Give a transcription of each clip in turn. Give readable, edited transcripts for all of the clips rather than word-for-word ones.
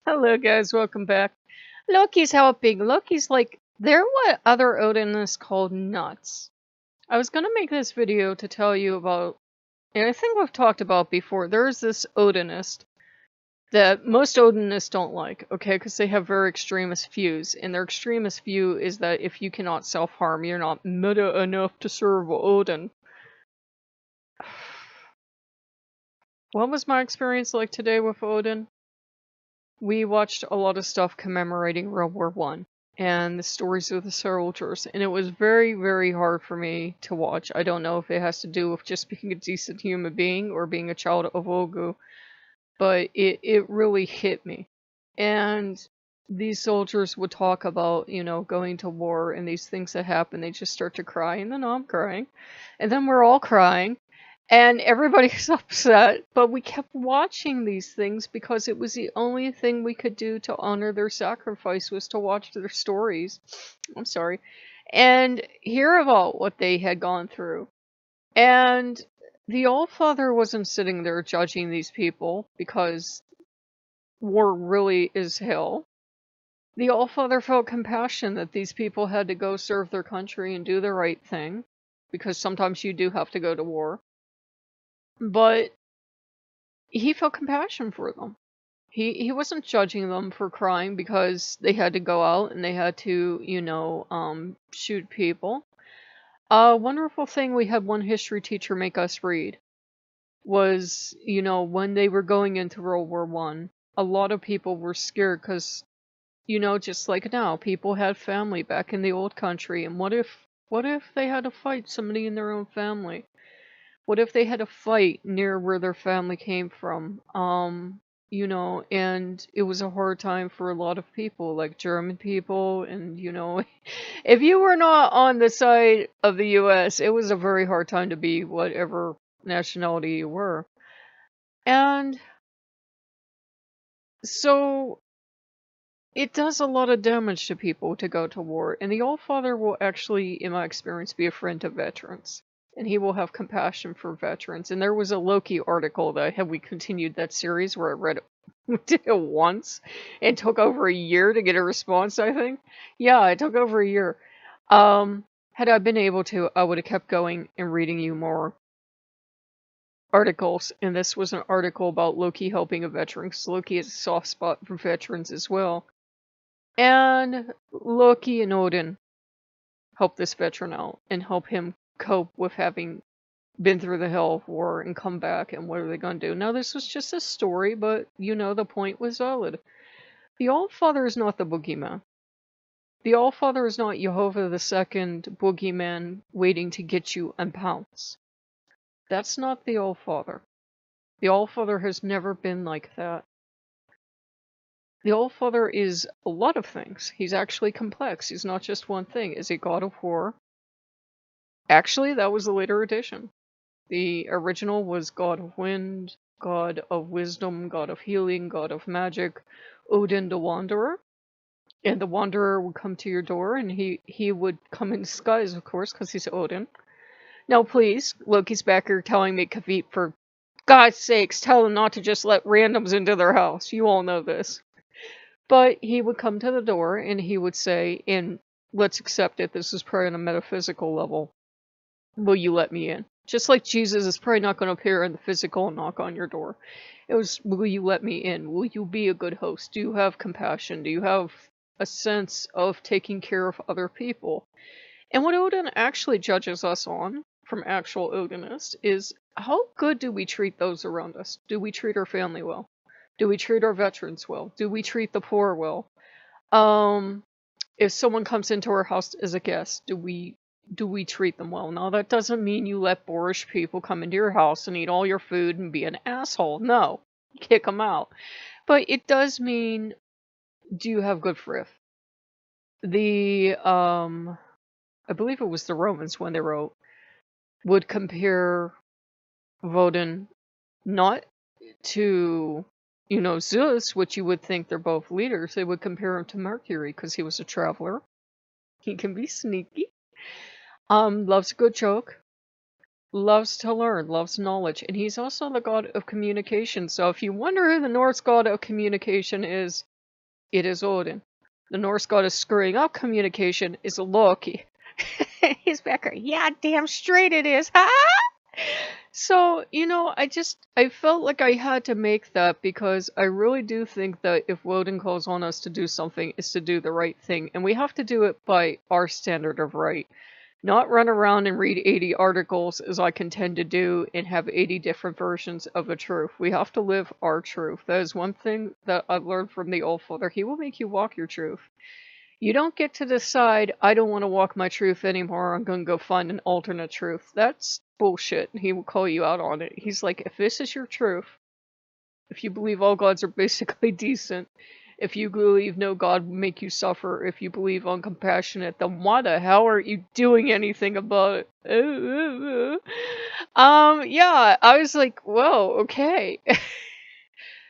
Hello guys, welcome back. Loki's helping. Loki's like, they're what other Odinists called nuts. I was gonna make this video to tell you about, and I think we've talked about before, there's this Odinist that most Odinists don't like, okay, because they have very extremist views, and their extremist view is that if you cannot self-harm, you're not meta enough to serve Odin. What was my experience like today with Odin? We watched a lot of stuff commemorating World War One and the stories of the soldiers, and it was very, very hard for me to watch. I don't know if it has to do with just being a decent human being or being a child of Ogu, but it really hit me. And these soldiers would talk about, going to war and these things that happen. They just start to cry, and then I'm crying, and then we're all crying. And everybody's upset, but we kept watching these things because it was the only thing we could do to honor their sacrifice was to watch their stories. I'm sorry. And hear about what they had gone through. And the Allfather wasn't sitting there judging these people because war really is hell. The Allfather felt compassion that these people had to go serve their country and do the right thing, because sometimes you do have to go to war. But he felt compassion for them. He wasn't judging them for crying because they had to go out and they had to, shoot people. A wonderful thing we had one history teacher make us read was, when they were going into World War One, a lot of people were scared because, just like now, people had family back in the old country, and what if they had to fight somebody in their own family? What if they had to fight near where their family came from? And it was a hard time for a lot of people, like German people, and, if you were not on the side of the US, it was a very hard time to be whatever nationality you were. And so it does a lot of damage to people to go to war, and the Allfather will actually, in my experience, be a friend to veterans. And he will have compassion for veterans. And there was a Loki article that had we continued that series where I read it, did it once and took over a year to get a response, I think. Yeah, it took over a year. Had I been able to, I would have kept going and reading you more articles. And this was an article about Loki helping a veteran, because Loki has a soft spot for veterans as well. And Loki and Odin help this veteran out and help him cope with having been through the hell of war and come back, and what are they going to do? Now, this was just a story, but, the point was valid. The Allfather is not the Boogeyman. The Allfather is not Jehovah the Second Boogeyman waiting to get you and pounce. That's not the Allfather. The Allfather has never been like that. The Allfather is a lot of things. He's actually complex. He's not just one thing. Is he God of War? Actually, that was the later edition. The original was God of Wind, God of Wisdom, God of Healing, God of Magic, Odin the Wanderer. And the Wanderer would come to your door, and he would come in disguise, of course, because he's Odin. Now please, Loki's back here telling me, Kavit, for God's sakes, tell them not to just let randoms into their house. You all know this. But he would come to the door, and he would say, and let's accept it, this is probably on a metaphysical level, will you let me in? Just like Jesus is probably not going to appear in the physical and knock on your door. It was, will you let me in? Will you be a good host? Do you have compassion? Do you have a sense of taking care of other people? And what Odin actually judges us on, from actual Odinists, is how good do we treat those around us? Do we treat our family well? Do we treat our veterans well? Do we treat the poor well? If someone comes into our house as a guest, do we treat them well? Now, that doesn't mean you let boorish people come into your house and eat all your food and be an asshole. No, kick them out. But it does mean, do you have good frith? I believe it was the Romans when they wrote, would compare Woden not to, Zeus, which you would think they're both leaders. They would compare him to Mercury because he was a traveler. He can be sneaky. Loves a good joke, loves to learn, loves knowledge, and he's also the god of communication. So if you wonder who the Norse god of communication is, it is Odin. The Norse god is screwing up communication is Loki. He's back there. Yeah, damn straight it is. Ha! So, I felt like I had to make that because I really do think that if Odin calls on us to do something, it's to do the right thing. And we have to do it by our standard of right. Not run around and read 80 articles as I can tend to do and have 80 different versions of the truth. We have to live our truth. That is one thing that I've learned from the Old Father. He will make you walk your truth. You don't get to decide, I don't want to walk my truth anymore, I'm going to go find an alternate truth. That's bullshit. He will call you out on it. He's like, if this is your truth, if you believe all gods are basically decent, if you believe no god will make you suffer, if you believe uncompassionate, then why the hell aren't you doing anything about it? Yeah, I was like, whoa, okay.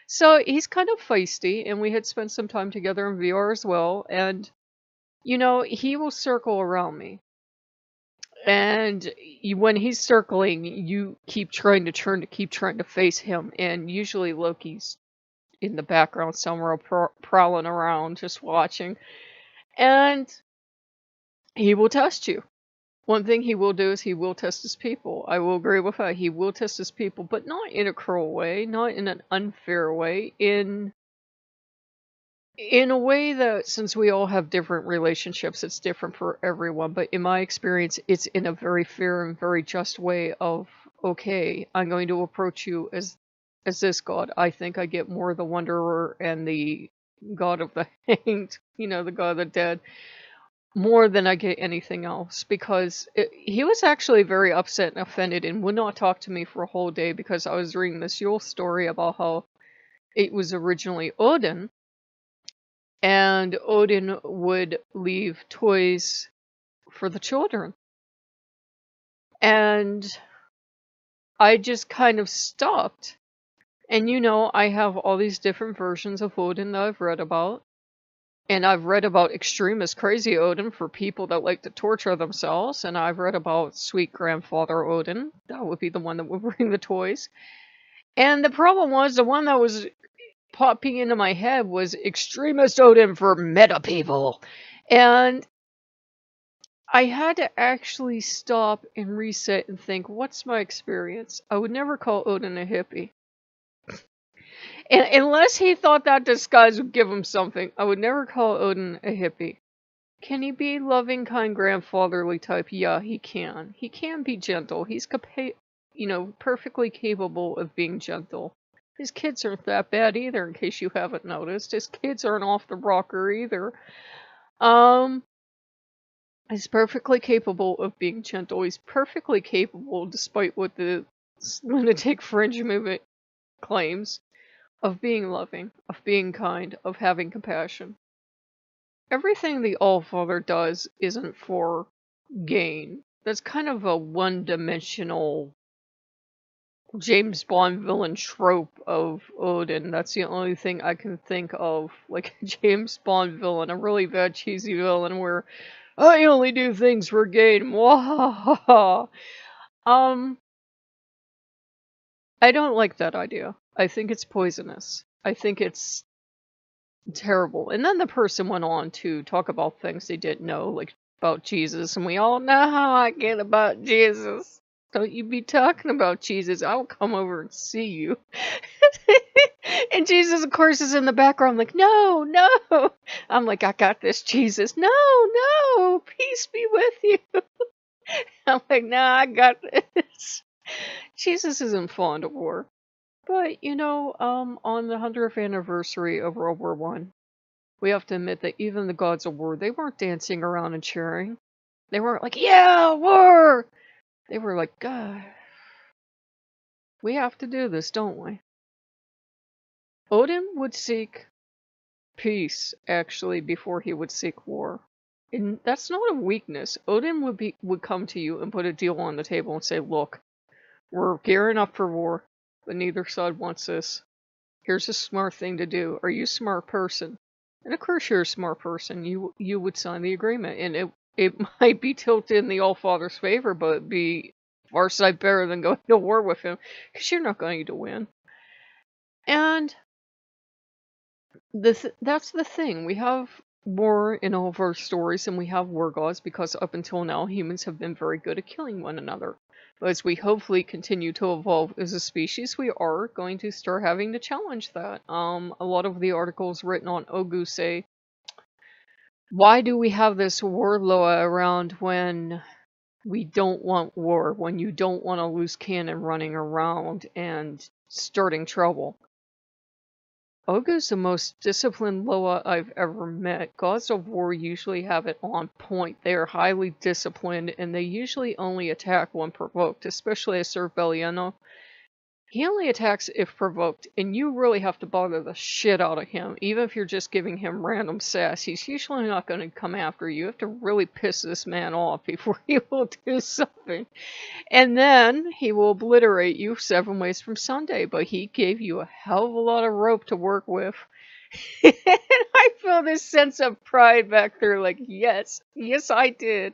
So he's kind of feisty, and we had spent some time together in VR as well, and he will circle around me. And when he's circling, you keep trying to face him. And usually Loki's in the background somewhere prowling around, just watching. And he will test you. One thing he will do is he will test his people. I will agree with that. He will test his people, but not in a cruel way, not in an unfair way, in a way that, since we all have different relationships, it's different for everyone. But in my experience, it's in a very fair and very just way of, okay, I'm going to approach you as this god. I think I get more the Wanderer and the god of the hanged, the god of the dead, more than I get anything else. Because he was actually very upset and offended and would not talk to me for a whole day because I was reading this Yule story about how it was originally Odin. And Odin would leave toys for the children. And I just kind of stopped. And I have all these different versions of Odin that I've read about. And I've read about extremist crazy Odin for people that like to torture themselves. And I've read about sweet grandfather Odin. That would be the one that would bring the toys. And the problem was the one that was popping into my head was extremist Odin for meta people. And I had to actually stop and reset and think, what's my experience? I would never call Odin a hippie. And unless he thought that disguise would give him something, I would never call Odin a hippie. Can he be loving, kind, grandfatherly type? Yeah, he can. He can be gentle. He's perfectly capable of being gentle. His kids aren't that bad either, in case you haven't noticed. His kids aren't off the rocker either. He's perfectly capable of being gentle. He's perfectly capable, despite what the lunatic fringe movement claims, of being loving, of being kind, of having compassion. Everything the All-Father does isn't for gain. That's kind of a one-dimensional James Bond villain trope of Odin. That's the only thing I can think of, like a James Bond villain, a really bad cheesy villain where I only do things for gain. Mwahaha. I don't like that idea. I think it's poisonous. I think it's terrible. And then the person went on to talk about things they didn't know, like about Jesus, and we all know how I get about Jesus. Don't you be talking about Jesus. I'll come over and see you. And Jesus, of course, is in the background like, no, no. I'm like, I got this, Jesus. No, no. Peace be with you. I'm like, nah, I got this. Jesus isn't fond of war. But, on the 100th anniversary of World War One, we have to admit that even the gods of war, they weren't dancing around and cheering. They weren't like, yeah, war! They were like, God, we have to do this, don't we? Odin would seek peace, actually, before he would seek war. And that's not a weakness. Odin would come to you and put a deal on the table and say, look, we're gearing up for war, but neither side wants this. Here's a smart thing to do. Are you a smart person? And of course you're a smart person. You would sign the agreement. And it might be tilted in the All-Father's favor, but it'd be far sight better than going to war with him, because you're not going to win. And That's the thing. We have war in all of our stories, and we have war gods because up until now, humans have been very good at killing one another. But as we hopefully continue to evolve as a species, we are going to start having to challenge that. A lot of the articles written on Ogu say, why do we have this war Loa around when we don't want war, when you don't want a loose cannon running around and starting trouble? Ogu's the most disciplined Loa I've ever met. Gods of War usually have it on point. They are highly disciplined, and they usually only attack when provoked, especially a Cerveliano. He only attacks if provoked, and you really have to bother the shit out of him. Even if you're just giving him random sass, he's usually not going to come after you. You have to really piss this man off before he will do something. And then he will obliterate you 7 ways from Sunday, but he gave you a hell of a lot of rope to work with. And I feel this sense of pride back there, like, yes, I did.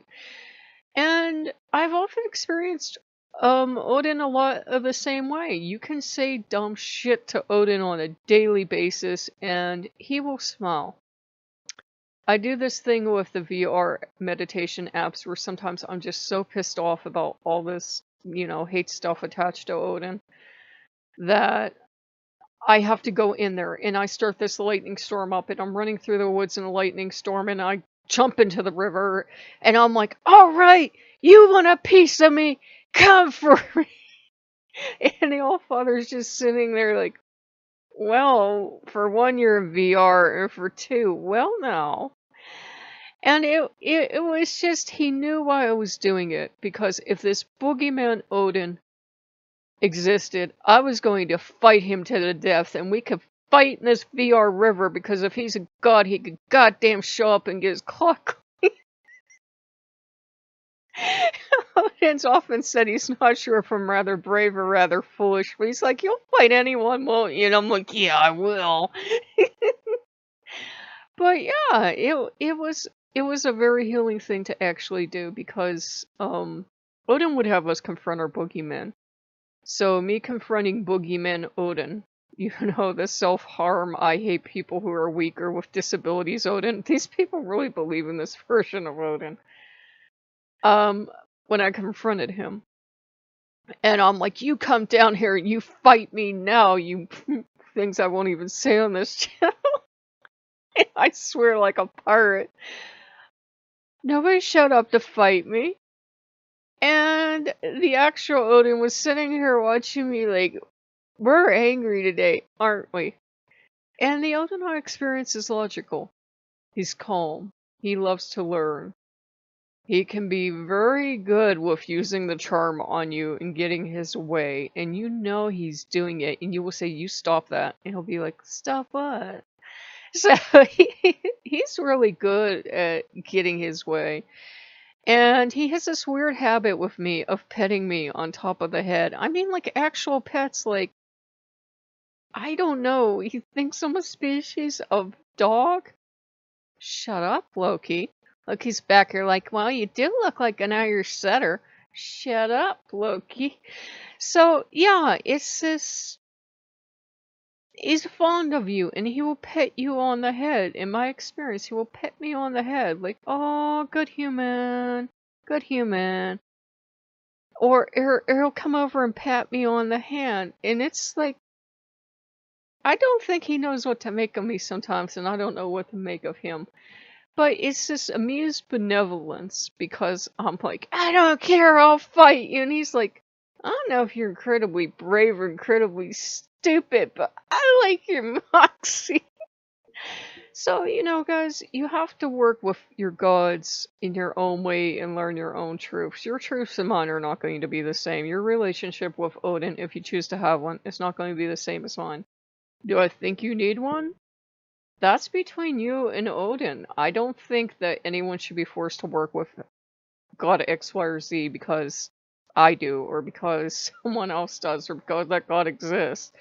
And I've often experienced Odin a lot of the same way. You can say dumb shit to Odin on a daily basis, and he will smile. I do this thing with the VR meditation apps where sometimes I'm just so pissed off about all this, hate stuff attached to Odin that I have to go in there and I start this lightning storm up and I'm running through the woods in a lightning storm and I jump into the river and I'm like, all right, you want a piece of me? Come for me. And the Allfather's just sitting there like, well, for one, you're in VR, and for two, well, now. And it was just, he knew why I was doing it, because if this Boogeyman Odin existed, I was going to fight him to the death, and we could fight in this VR river, because if he's a god, he could goddamn show up and get his clock. Odin's often said he's not sure if I'm rather brave or rather foolish, but he's like, you'll fight anyone, won't you? And I'm like, yeah, I will. But yeah, it was a very healing thing to actually do, because Odin would have us confront our boogeymen. So me confronting boogeyman Odin, the self-harm, I hate people who are weak or with disabilities Odin, these people really believe in this version of Odin. When I confronted him. And I'm like, you come down here and you fight me now, you things I won't even say on this channel. I swear like a pirate. Nobody showed up to fight me. And the actual Odin was sitting here watching me like, we're angry today, aren't we? And the Odin I experience is logical. He's calm. He loves to learn. He can be very good with using the charm on you and getting his way, and you know he's doing it, and you will say, you stop that, and he'll be like, stop what? So he's really good at getting his way. And he has this weird habit with me of petting me on top of the head. I mean, like actual pets, like, I don't know, he thinks I'm a species of dog? Shut up, Loki. Loki's back here like, well, you do look like an Irish setter. Shut up, Loki. So, yeah, it's this... He's fond of you, and he will pet you on the head. In my experience, he will pet me on the head. Like, oh, good human. Good human. Or he'll come over and pat me on the hand. And it's like... I don't think he knows what to make of me sometimes, and I don't know what to make of him. But it's this amused benevolence, because I'm like, I don't care, I'll fight you. And he's like, I don't know if you're incredibly brave or incredibly stupid, but I like your moxie. So, guys, you have to work with your gods in your own way and learn your own truths. Your truths and mine are not going to be the same. Your relationship with Odin, if you choose to have one, is not going to be the same as mine. Do I think you need one? That's between you and Odin. I don't think that anyone should be forced to work with God X, Y, or Z because I do, or because someone else does, or because that God exists.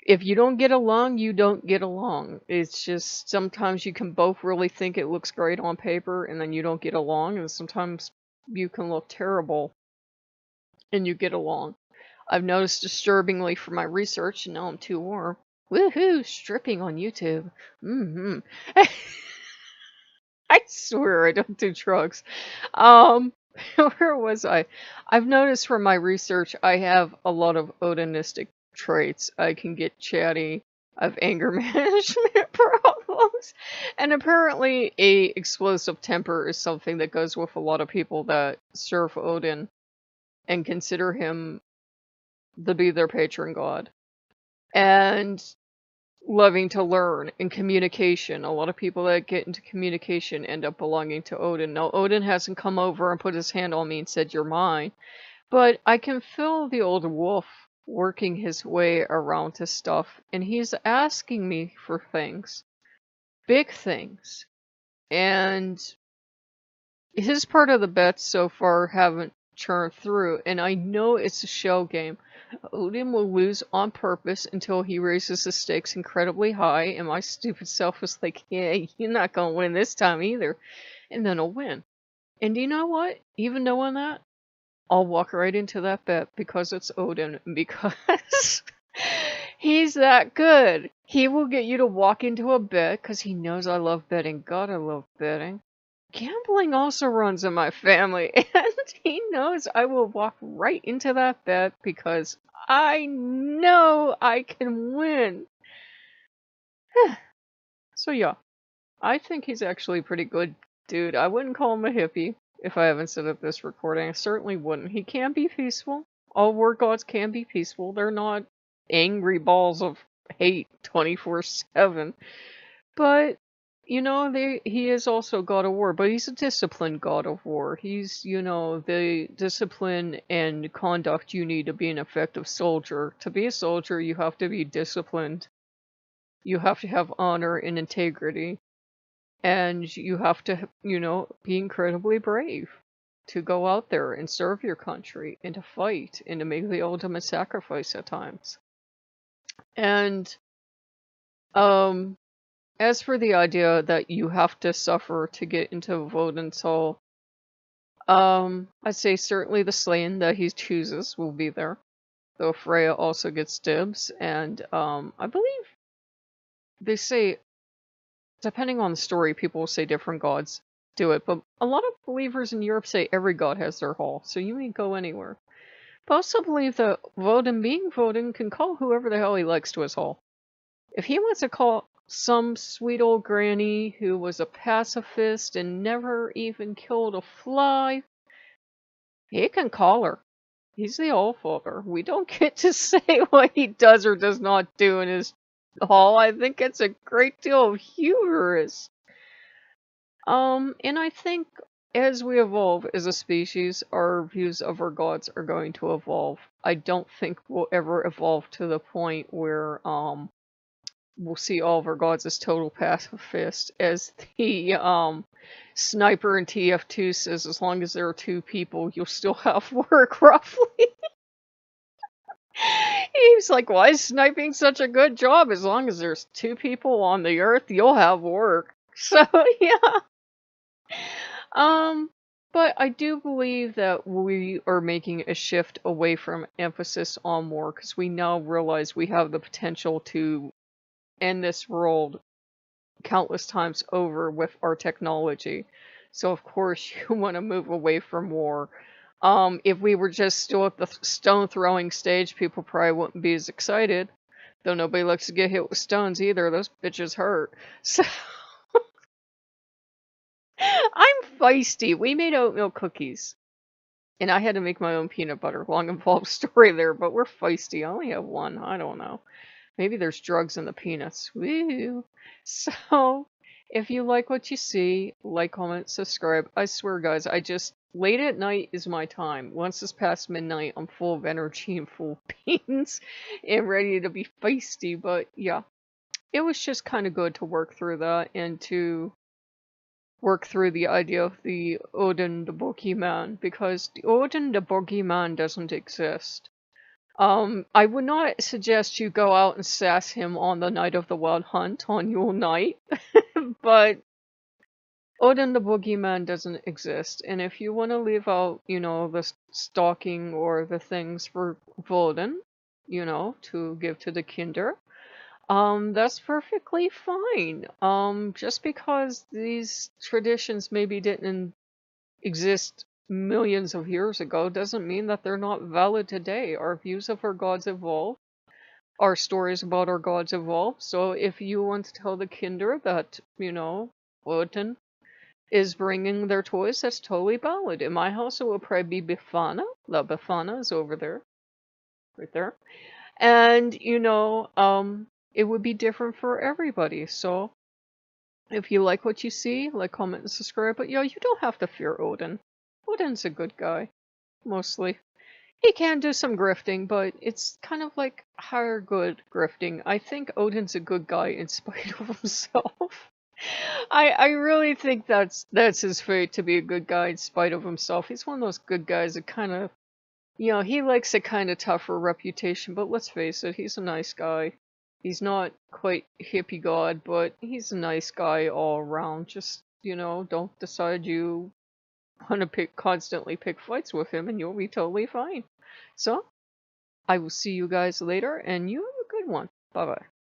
If you don't get along, you don't get along. It's just sometimes you can both really think it looks great on paper, and then you don't get along, and sometimes you can look terrible and you get along. I've noticed disturbingly from my research, and now I'm too warm, Woohoo! Stripping on YouTube. Mm-hmm. I swear I don't do drugs. Um, where was I? I've noticed from my research I have a lot of Odinistic traits. I can get chatty. I have anger management problems. And apparently a explosive temper is something that goes with a lot of people that serve Odin and consider him to be their patron god. And loving to learn and communication. A lot of people that get into communication end up belonging to Odin. Now, Odin hasn't come over and put his hand on me and said, "You're mine." But I can feel the old wolf working his way around to stuff, and he's asking me for things. Big things. And his part of the bets so far haven't churned through, and I know it's a shell game. Odin will lose on purpose until he raises the stakes incredibly high, and my stupid self is like, yeah, you're not gonna win this time either. And then he'll win. And you know what? Even knowing that, I'll walk right into that bet because it's Odin, because he's that good. He will get you to walk into a bet because he knows I love betting. God, I love betting. Gambling also runs in my family, and he knows I will walk right into that bet because I know I can win. So yeah, I think he's actually a pretty good dude. I wouldn't call him a hippie if I haven't said it this recording. I certainly wouldn't. He can be peaceful. All war gods can be peaceful. They're not angry balls of hate 24/7. But you know, he is also god of war, but he's a disciplined god of war. He's, you know, the discipline and conduct you need to be an effective soldier. To be a soldier, you have to be disciplined. You have to have honor and integrity. And you have to, you know, be incredibly brave to go out there and serve your country and to fight and to make the ultimate sacrifice at times. And, as for the idea that you have to suffer to get into Odin's soul, I'd say certainly the slain that he chooses will be there. Though Freya also gets dibs, and I believe they say, depending on the story, people will say different gods do it, but a lot of believers in Europe say every god has their hall, so you may go anywhere. But I also believe that Odin, being Odin, can call whoever the hell he likes to his hall. If he wants to call some sweet old granny who was a pacifist and never even killed a fly, he can call her. He's the Allfather. We don't get to say what he does or does not do in his hall. I think it's a great deal of hubris. And I think as we evolve as a species, our views of our gods are going to evolve. I don't think we'll ever evolve to the point where, we'll see all of our gods as total pacifists. As the sniper in TF2 says, as long as there are two people, you'll still have work, roughly. He's like, why is sniping such a good job? As long as there's two people on the earth, you'll have work. So, yeah. But I do believe that we are making a shift away from emphasis on war, because we now realize we have the potential to end this world countless times over with our technology. So of course you want to move away from war. If we were just still at the stone throwing stage, people probably wouldn't be as excited. Though nobody likes to get hit with stones either. Those bitches hurt. So I'm feisty. We made oatmeal cookies. And I had to make my own peanut butter. Long involved story there, but we're feisty. I only have one. I don't know. Maybe there's drugs in the peanuts. Woo! So, if you like what you see, like, comment, subscribe. I swear, guys, late at night is my time. Once it's past midnight, I'm full of energy and full of beans and ready to be feisty. But, yeah, it was just kind of good to work through that and to work through the idea of the Odin the Boogeyman, because the Odin the Boogeyman doesn't exist. I would not suggest you go out and sass him on the night of the Wild Hunt on Yule Night, but Odin the Boogeyman doesn't exist, and if you want to leave out, you know, the stalking or the things for Odin, you know, to give to the Kinder, That's perfectly fine. Just because these traditions maybe didn't exist millions of years ago doesn't mean that they're not valid today. Our views of our gods evolve. Our stories about our gods evolve. So if you want to tell the Kinder that, Odin is bringing their toys, that's totally valid. In my house, it will probably be Bifana. La Bifana is over there, right there. And, it would be different for everybody. So if you like what you see, like, comment, and subscribe. But, you don't have to fear Odin. Odin's a good guy, mostly. He can do some grifting, but it's kind of like higher good grifting. I think Odin's a good guy in spite of himself. I really think that's his fate, to be a good guy in spite of himself. He's one of those good guys that kind of, he likes a kind of tougher reputation, but let's face it, he's a nice guy. He's not quite hippie god, but he's a nice guy all around. Just, don't decide you want to constantly pick fights with him and you'll be totally fine. So, I will see you guys later, and you have a good one. Bye-bye.